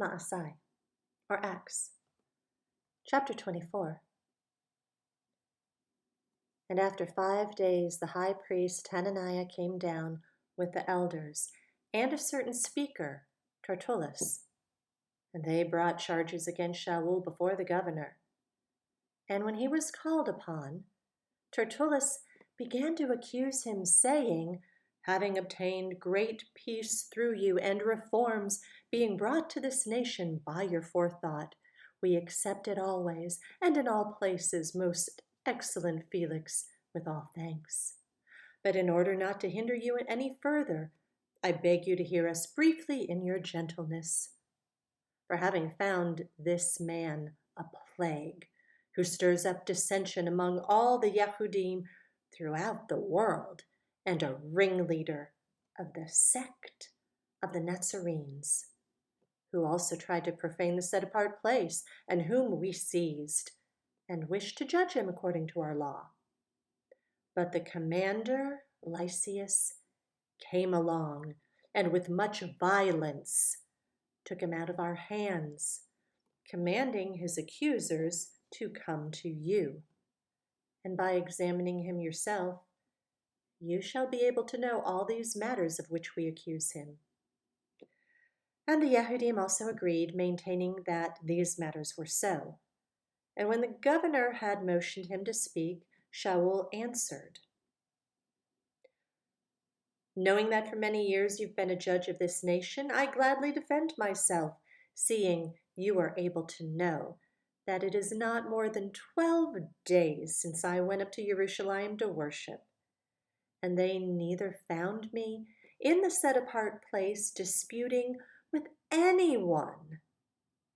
Ma'asai, or Acts, chapter 24. And after 5 days the high priest Hananiah came down with the elders and a certain speaker, Tertullus, and they brought charges against Sha'ul before the governor. And when he was called upon, Tertullus began to accuse him, saying, having obtained great peace through you and reforms being brought to this nation by your forethought, we accept it always and in all places, most excellent Felix, with all thanks. But in order not to hinder you any further, I beg you to hear us briefly in your gentleness. For having found this man a plague, who stirs up dissension among all the Yehudim throughout the world, and a ringleader of the sect of the Nazarenes, who also tried to profane the set-apart place, and whom we seized, and wished to judge him according to our law. But the commander, Lysias, came along, and with much violence took him out of our hands, commanding his accusers to come to you. And by examining him yourself, you shall be able to know all these matters of which we accuse him. And the Yehudim also agreed, maintaining that these matters were so. And when the governor had motioned him to speak, Sha'ul answered, knowing that for many years you've been a judge of this nation, I gladly defend myself, seeing you are able to know that it is not more than 12 days since I went up to Jerusalem to worship. And they neither found me in the set-apart place disputing with anyone,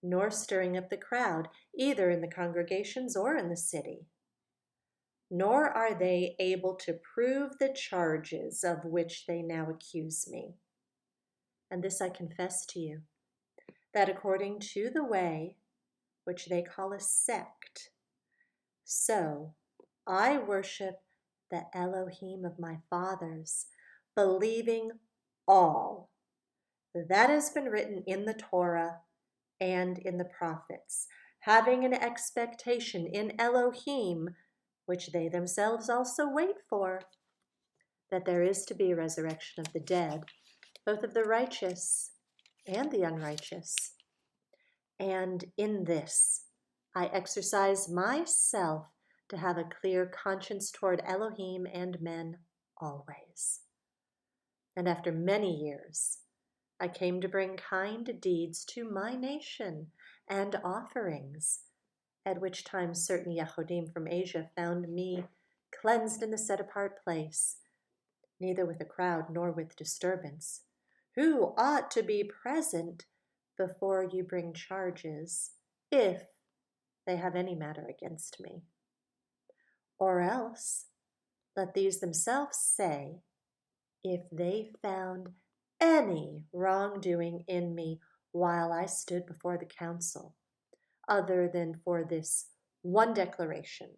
nor stirring up the crowd, either in the congregations or in the city. Nor are they able to prove the charges of which they now accuse me. And this I confess to you, that according to the way which they call a sect, so I worship the Elohim of my fathers, believing all that has been written in the Torah and in the prophets, having an expectation in Elohim, which they themselves also wait for, that there is to be a resurrection of the dead, both of the righteous and the unrighteous. And in this I exercise myself to have a clear conscience toward Elohim and men always. And after many years, I came to bring kind deeds to my nation and offerings, at which time certain Yehudim from Asia found me cleansed in the set-apart place, neither with a crowd nor with disturbance, who ought to be present before you bring charges, if they have any matter against me. Or else, let these themselves say, if they found any wrongdoing in me while I stood before the council, other than for this one declaration,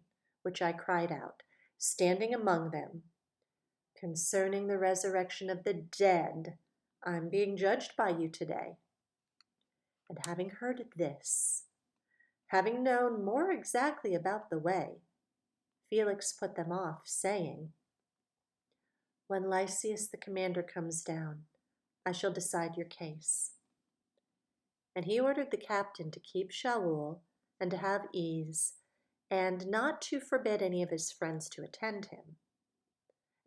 which I cried out, standing among them, concerning the resurrection of the dead, I'm being judged by you today. And having heard this, having known more exactly about the way, Felix put them off, saying, when Lysias the commander comes down, I shall decide your case. And he ordered the captain to keep Sha'ul and to have ease, and not to forbid any of his friends to attend him.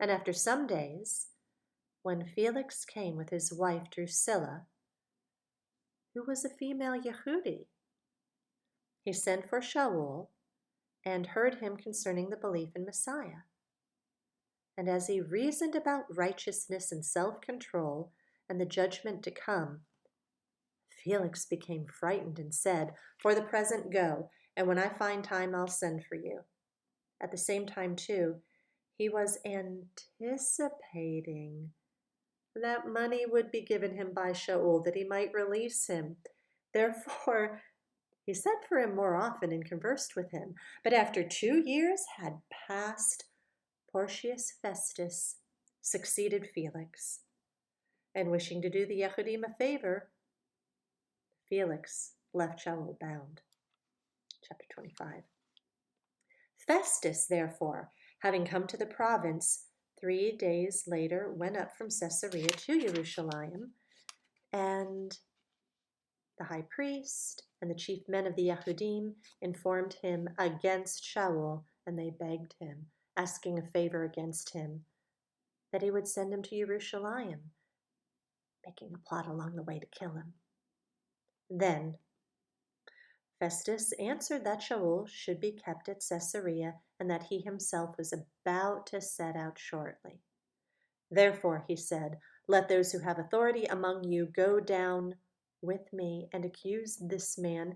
And after some days, when Felix came with his wife Drusilla, who was a female Yehudi, he sent for Sha'ul and heard him concerning the belief in Messiah. And as he reasoned about righteousness and self-control and the judgment to come, Felix became frightened and said, for the present go, and when I find time I'll send for you. At the same time, too, he was anticipating that money would be given him by Sha'ul, that he might release him. Therefore, he sent for him more often and conversed with him. But after 2 years had passed, Porcius Festus succeeded Felix, and wishing to do the Yehudim a favor, Felix left Sha'ul bound. Chapter 25. Festus, therefore, having come to the province, 3 days later went up from Caesarea to Jerusalem, and the high priest and the chief men of the Yahudim informed him against Sha'ul, and they begged him, asking a favor against him, that he would send him to Jerusalem, making a plot along the way to kill him. Then Festus answered that Sha'ul should be kept at Caesarea, and that he himself was about to set out shortly. Therefore, he said, let those who have authority among you go down with me and accuse this man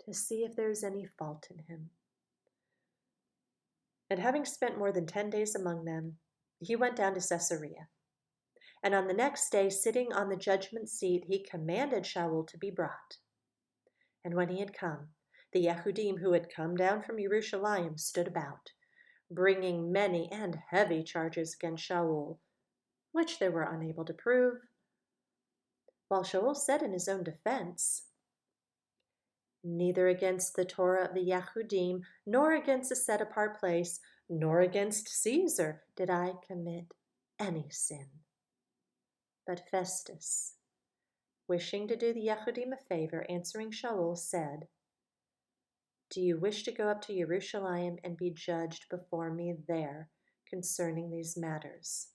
to see if there is any fault in him. And having spent more than 10 days among them, he went down to Caesarea. And on the next day, sitting on the judgment seat, he commanded Sha'ul to be brought. And when he had come, the Yahudim who had come down from Jerusalem stood about, bringing many and heavy charges against Sha'ul, which they were unable to prove, while Sha'ul said in his own defense, neither against the Torah of the Yahudim, nor against a set-apart place, nor against Caesar did I commit any sin. But Festus, wishing to do the Yahudim a favor, answering Sha'ul, said, do you wish to go up to Jerusalem and be judged before me there concerning these matters?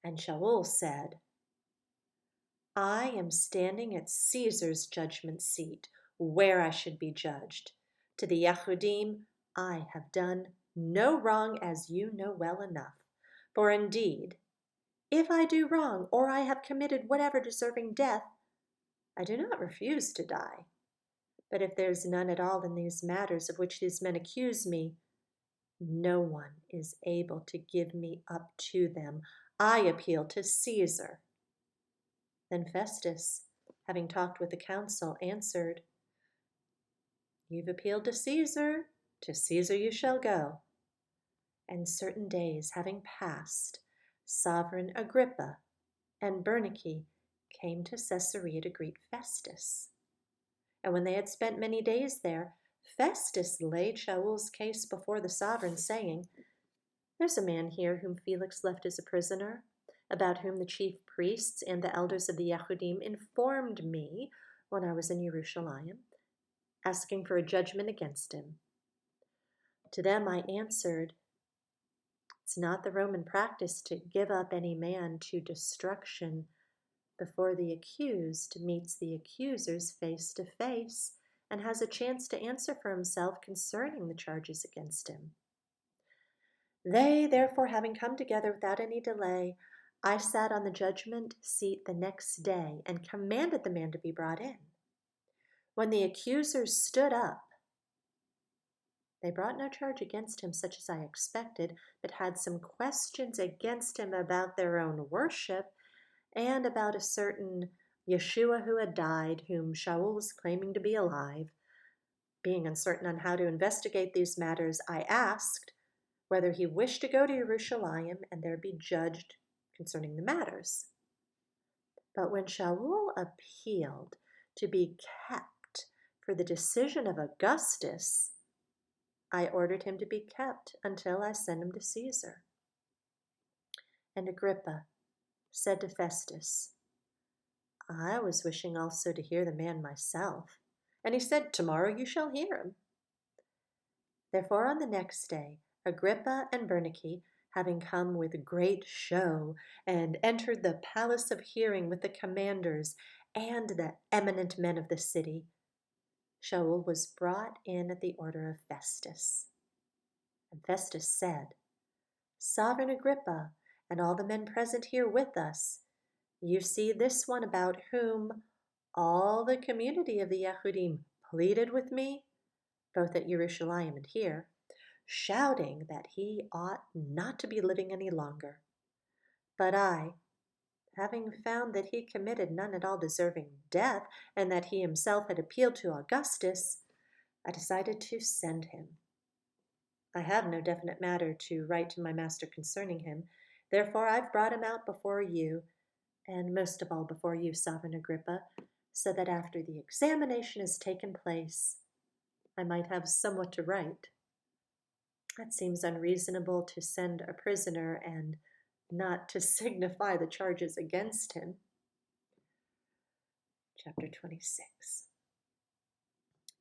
And Sha'ul said, I am standing at Caesar's judgment seat, where I should be judged. To the Yahudim I have done no wrong, as you know well enough. For indeed, if I do wrong, or I have committed whatever deserving death, I do not refuse to die. But if there is none at all in these matters of which these men accuse me, no one is able to give me up to them. I appeal to Caesar. Then Festus, having talked with the council, answered, you've appealed to Caesar you shall go. And certain days having passed, Sovereign Agrippa and Bernice came to Caesarea to greet Festus. And when they had spent many days there, Festus laid Sha'ul's case before the sovereign, saying, there's a man here whom Felix left as a prisoner, about whom the chief priests and the elders of the Yahudim informed me when I was in Jerusalem, asking for a judgment against him. To them I answered, it's not the Roman practice to give up any man to destruction before the accused meets the accusers face to face and has a chance to answer for himself concerning the charges against him. They, therefore, having come together without any delay, I sat on the judgment seat the next day and commanded the man to be brought in. When the accusers stood up, they brought no charge against him such as I expected, but had some questions against him about their own worship and about a certain Yeshua who had died, whom Sha'ul was claiming to be alive. Being uncertain on how to investigate these matters, I asked whether he wished to go to Jerusalem and there be judged concerning the matters. But when Sha'ul appealed to be kept for the decision of Augustus, I ordered him to be kept until I sent him to Caesar. And Agrippa said to Festus, I was wishing also to hear the man myself. And he said, tomorrow you shall hear him. Therefore on the next day, Agrippa and Bernice, having come with great show, and entered the palace of hearing with the commanders and the eminent men of the city, Sha'ul was brought in at the order of Festus. And Festus said, Sovereign Agrippa, and all the men present here with us, you see this one about whom all the community of the Yahudim pleaded with me, both at Jerusalem and here, shouting that he ought not to be living any longer. But I, having found that he committed none at all deserving death, and that he himself had appealed to Augustus, I decided to send him. I have no definite matter to write to my master concerning him, therefore I've brought him out before you, and most of all before you, Sovereign Agrippa, so that after the examination has taken place, I might have somewhat to write. It seems unreasonable to send a prisoner and not to signify the charges against him. Chapter 26.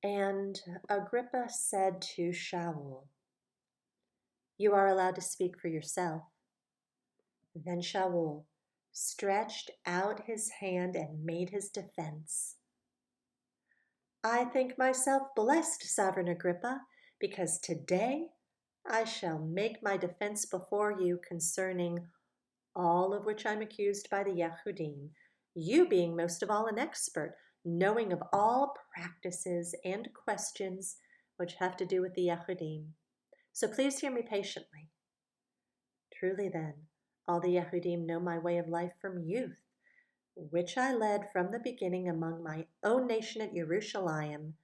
And Agrippa said to Sha'ul, "You are allowed to speak for yourself." Then Sha'ul stretched out his hand and made his defense. "I think myself blessed, Sovereign Agrippa, because today I shall make my defense before you concerning all of which I'm accused by the Yehudim, you being most of all an expert, knowing of all practices and questions which have to do with the Yehudim. So please hear me patiently. Truly then, all the Yehudim know my way of life from youth, which I led from the beginning among my own nation at Jerusalem,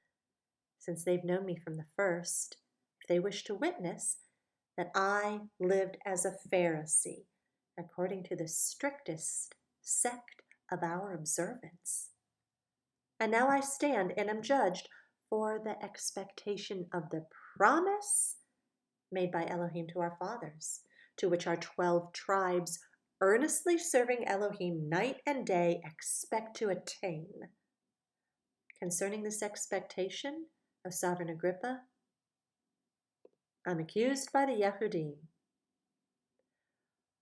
since they've known me from the first, if they wish to witness, that I lived as a Pharisee, according to the strictest sect of our observance. And now I stand and am judged for the expectation of the promise made by Elohim to our fathers, to which our 12 tribes, earnestly serving Elohim night and day, expect to attain. Concerning this expectation, O Sovereign Agrippa, I'm accused by the Yehudim.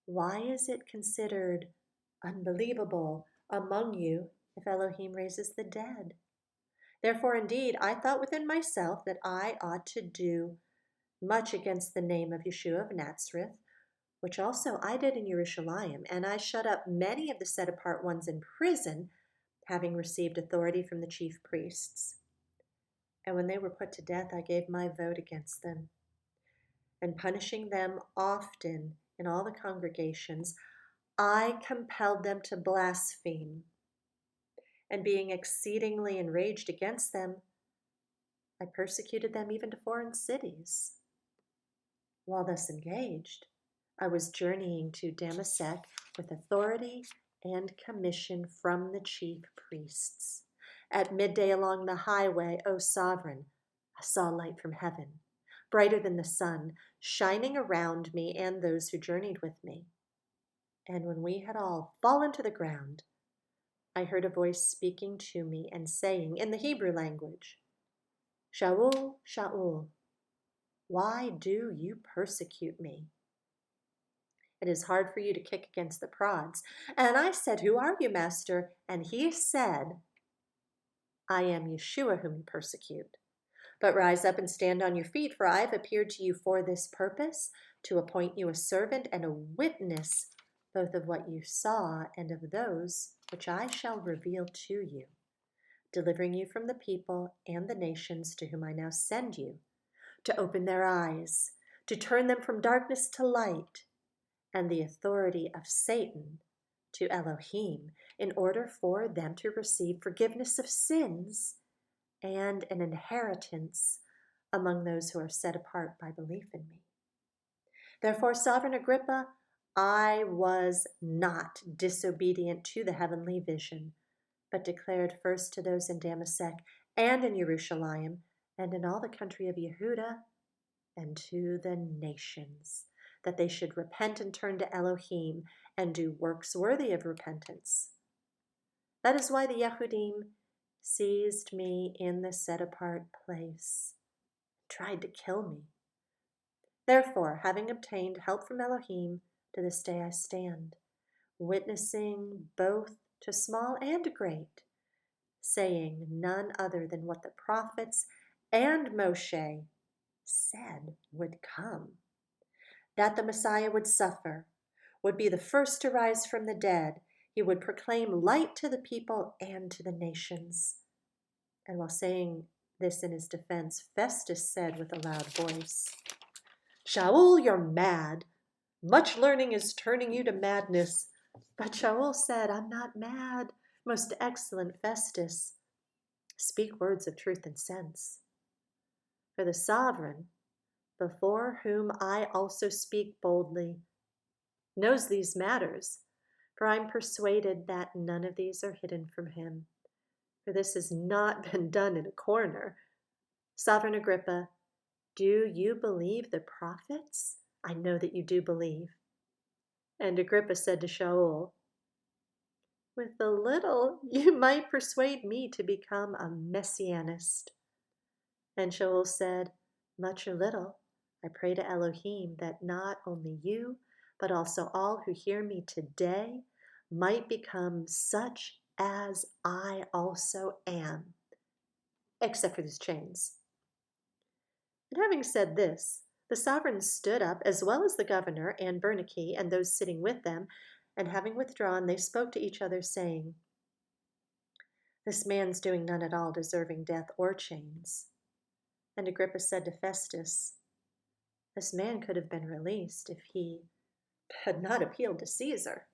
Why is it considered unbelievable among you if Elohim raises the dead? Therefore, indeed, I thought within myself that I ought to do much against the name of Yeshua of Nazareth, which also I did in Jerusalem, and I shut up many of the set-apart ones in prison, having received authority from the chief priests. And when they were put to death, I gave my vote against them. And punishing them often in all the congregations, I compelled them to blaspheme. And being exceedingly enraged against them, I persecuted them even to foreign cities. While thus engaged, I was journeying to Damascus with authority and commission from the chief priests. At midday along the highway, O Sovereign, I saw light from heaven, brighter than the sun, shining around me and those who journeyed with me. And when we had all fallen to the ground, I heard a voice speaking to me and saying in the Hebrew language, "Sha'ul, Sha'ul, why do you persecute me? It is hard for you to kick against the prods." And I said, "Who are you, Master?" And he said, "I am Yeshua whom you persecute. But rise up and stand on your feet, for I have appeared to you for this purpose, to appoint you a servant and a witness both of what you saw and of those which I shall reveal to you, delivering you from the people and the nations to whom I now send you, to open their eyes, to turn them from darkness to light, and the authority of Satan to Elohim, in order for them to receive forgiveness of sins and an inheritance among those who are set apart by belief in me. Therefore, Sovereign Agrippa, I was not disobedient to the heavenly vision, but declared first to those in Damascus and in Jerusalem and in all the country of Yehuda and to the nations, that they should repent and turn to Elohim and do works worthy of repentance. That is why the Yehudim seized me in the set-apart place, tried to kill me. Therefore, having obtained help from Elohim, to this day I stand, witnessing both to small and great, saying none other than what the prophets and Moshe said would come, that the Messiah would suffer, would be the first to rise from the dead. He would proclaim light to the people and to the nations. And while saying this in his defense, Festus said with a loud voice, "Sha'ul, you're mad. Much learning is turning you to madness." But Sha'ul said, "I'm not mad, most excellent Festus. Speak words of truth and sense. For the sovereign, before whom I also speak boldly, knows these matters, for I'm persuaded that none of these are hidden from him. for this has not been done in a corner. Sovereign Agrippa, do you believe the prophets? I know that you do believe. And Agrippa said to Sha'ul, with a little, you might persuade me to become a messianist. And Sha'ul said, much or little, I pray to Elohim that not only you, but also all who hear me today might become such as I also am, except for these chains. And having said this, the sovereign stood up, as well as the governor and Bernacke and those sitting with them, and having withdrawn, they spoke to each other, saying, this man's doing none at all deserving death or chains. And Agrippa said to Festus, this man could have been released if he had not appealed to Caesar.